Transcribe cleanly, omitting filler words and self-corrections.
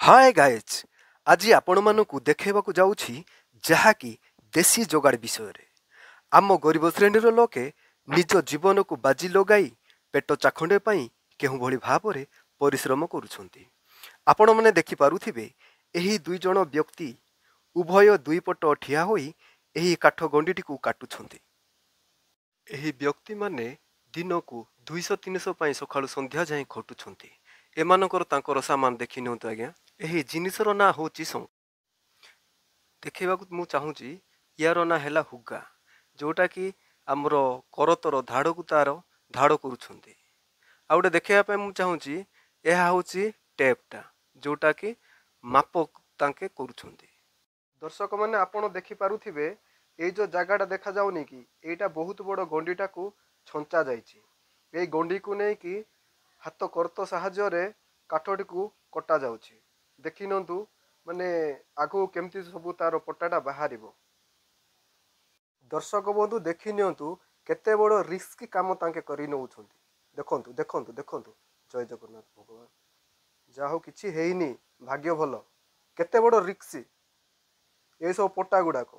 Hi guys आज आपण मानकु देखेबाकू जाउछि जहाँकि देसी जोगाड़ विषय रे आम गरीब श्रेणीर लोके निज जीवन को बाजी लगाई पेट चाखंडे पाई केहु भली भावरे परिश्रम करुछंती। आपण माने देखि पारुथिबे एही दुई जण व्यक्ति उभय दुई पट ठिया होई एही काठ गंडीटी को काटुछंती। एही व्यक्ति माने दिनकू 200-300 पाई सकाळु संध्या जाई खटुछंती। एमानकर तांकर सामान देखि नियंतु आज्ञा। एही जिनिसर ना होची देखा मु चाहूँगी यार ना है हुग्गा जोटा कि आमर करतर धाड़ को तार धाड़ करुँच आउटे देखापी मुझे चाहूँगी यह हूँ टेपटा जोटा कि माप तांके करुँच। दर्शक मैंने आपड़ देखिपे ये जो जगटा देखा जाऊनी कि यहीटा बहुत बड़ गंडीटा को छंचा जाइए गंडी को नहीं कि हाथ करत साहाय्य काठटी को कटा जाउछि। देखि नंतु माने आगु केमती सब तार पट्टाटा बाहर। दर्शक बंधु देखि नियंतु केते बड़ रिस्क काम तांके करि नउछंती। देखंतु देखंतु देखंतु जय जगन्नाथ भगवान जाहो किछि हेइनी भाग्य भल केते बड़ रिस्क ए सब पट्टा गुड़ाक।